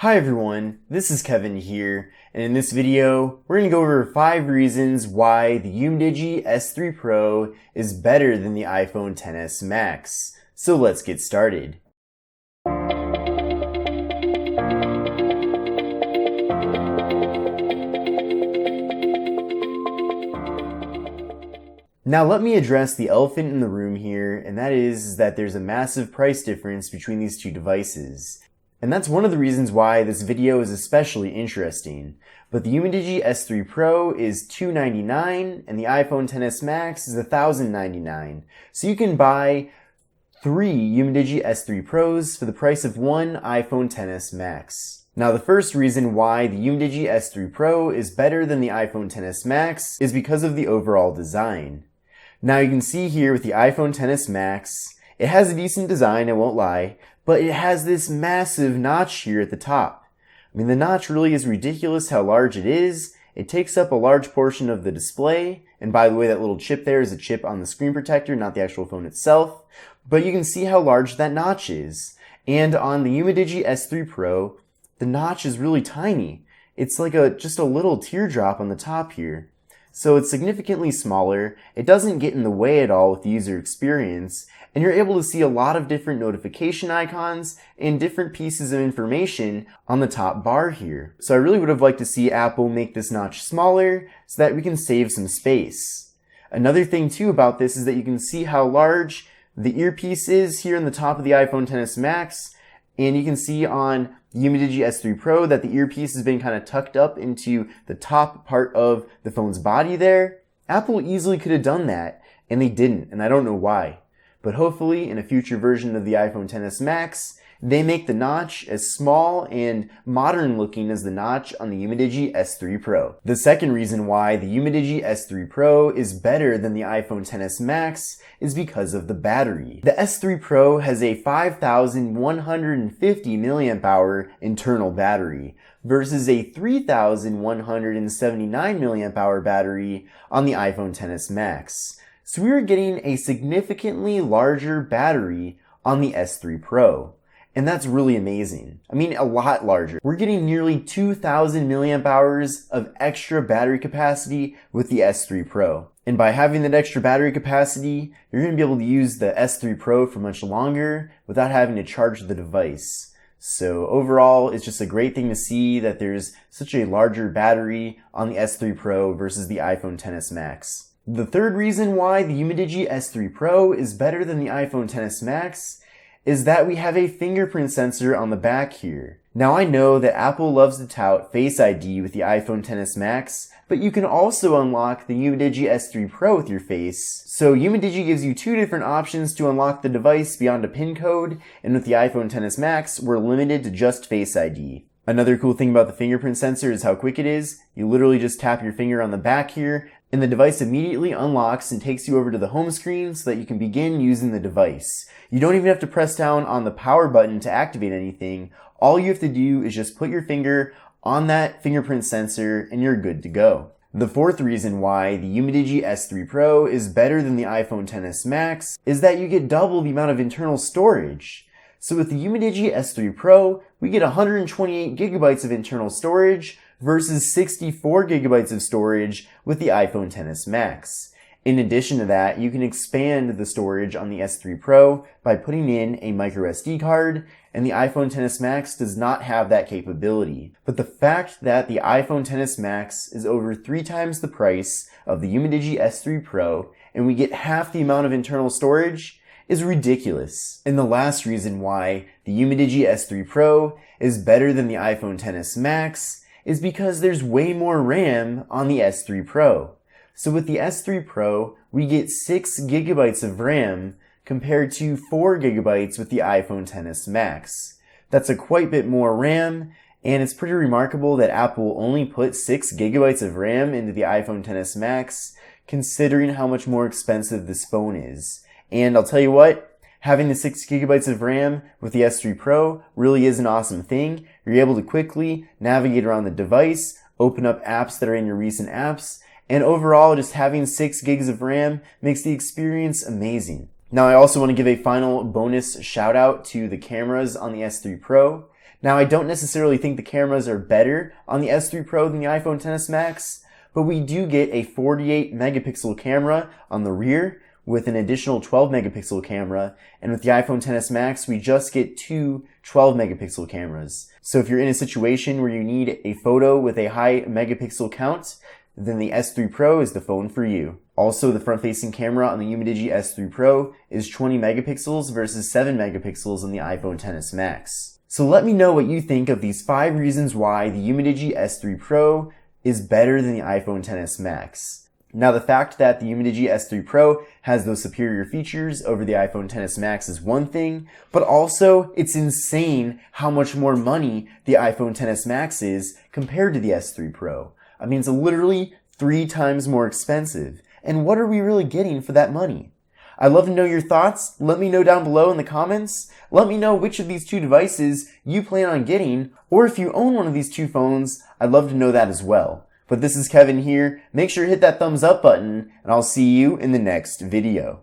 Hi everyone, this is Kevin here, and in this video, we're going to go over 5 reasons why the Umidigi S3 Pro is better than the iPhone XS Max. So let's get started. Now let me address the elephant in the room here, and that is that there's a massive price difference between these two devices. And that's one of the reasons why this video is especially interesting. But the Umidigi S3 Pro is $299 and the iPhone XS Max is $1,099. So you can buy 3 Umidigi S3 Pros for the price of one iPhone XS Max. Now the first reason why the Umidigi S3 Pro is better than the iPhone XS Max is because of the overall design. Now you can see here with the iPhone XS Max, it has a decent design, I won't lie, but it has this massive notch here at the top. I mean, the notch really is ridiculous how large it is. It takes up a large portion of the display, and by the way, that little chip there is a chip on the screen protector, not the actual phone itself. But you can see how large that notch is. And on the Umidigi S3 Pro, the notch is really tiny. It's like just a little teardrop on the top here. So it's significantly smaller, it doesn't get in the way at all with the user experience, and you're able to see a lot of different notification icons and different pieces of information on the top bar here. So I really would have liked to see Apple make this notch smaller so that we can save some space. Another thing too about this is that you can see how large the earpiece is here on the top of the iPhone XS Max, and you can see on Umidigi S3 Pro that the earpiece has been kind of tucked up into the top part of the phone's body there. Apple easily could have done that, and they didn't, and I don't know why. But hopefully, in a future version of the iPhone XS Max, they make the notch as small and modern looking as the notch on the Umidigi S3 Pro. The second reason why the Umidigi S3 Pro is better than the iPhone XS Max is because of the battery. The S3 Pro has a 5,150 mAh internal battery versus a 3,179 mAh battery on the iPhone XS Max. So we are getting a significantly larger battery on the S3 Pro. And that's really amazing. I mean, a lot larger. We're getting nearly 2,000 milliamp hours of extra battery capacity with the S3 Pro. And by having that extra battery capacity, you're going to be able to use the S3 Pro for much longer without having to charge the device. So overall, it's just a great thing to see that there's such a larger battery on the S3 Pro versus the iPhone XS Max. The third reason why the Umidigi S3 Pro is better than the iPhone XS Max is that we have a fingerprint sensor on the back here. Now I know that Apple loves to tout Face ID with the iPhone XS Max, but you can also unlock the Umidigi S3 Pro with your face. So Umidigi gives you 2 different options to unlock the device beyond a PIN code, and with the iPhone XS Max, we're limited to just Face ID. Another cool thing about the fingerprint sensor is how quick it is. You literally just tap your finger on the back here, and the device immediately unlocks and takes you over to the home screen so that you can begin using the device. You don't even have to press down on the power button to activate anything. All you have to do is just put your finger on that fingerprint sensor and you're good to go. The fourth reason why the Umidigi S3 Pro is better than the iPhone XS Max is that you get double the amount of internal storage. So with the Umidigi S3 Pro, we get 128 gigabytes of internal storage versus 64 gigabytes of storage with the iPhone XS Max. In addition to that, you can expand the storage on the S3 Pro by putting in a microSD card, and the iPhone XS Max does not have that capability. But the fact that the iPhone XS Max is over 3 times the price of the Umidigi S3 Pro, and we get half the amount of internal storage, is ridiculous. And the last reason why the Umidigi S3 Pro is better than the iPhone XS Max is because there's way more RAM on the S3 Pro. So with the S3 Pro, we get 6 gigabytes of RAM compared to 4 gigabytes with the iPhone XS Max. That's a quite bit more RAM, and it's pretty remarkable that Apple only put 6 gigabytes of RAM into the iPhone XS Max, considering how much more expensive this phone is. And I'll tell you what, having the 6 gigabytes of RAM with the S3 Pro really is an awesome thing. You're able to quickly navigate around the device, open up apps that are in your recent apps, and overall just having 6 gigs of RAM makes the experience amazing. Now I also want to give a final bonus shout out to the cameras on the S3 Pro. Now, I don't necessarily think the cameras are better on the S3 Pro than the iPhone XS Max, but we do get a 48 megapixel camera on the rear with an additional 12 megapixel camera, and with the iPhone XS Max, we just get two 12 megapixel cameras. So if you're in a situation where you need a photo with a high megapixel count, then the S3 Pro is the phone for you. Also, the front-facing camera on the Umidigi S3 Pro is 20 megapixels versus 7 megapixels on the iPhone XS Max. So let me know what you think of these 5 reasons why the Umidigi S3 Pro is better than the iPhone XS Max. Now, the fact that the Umidigi S3 Pro has those superior features over the iPhone XS Max is one thing, but also it's insane how much more money the iPhone XS Max is compared to the S3 Pro. I mean, it's literally 3 times more expensive. And what are we really getting for that money? I'd love to know your thoughts. Let me know down below in the comments. Let me know which of these 2 devices you plan on getting, or if you own one of these 2 phones, I'd love to know that as well. But this is Kevin here. Make sure to hit that thumbs up button, and I'll see you in the next video.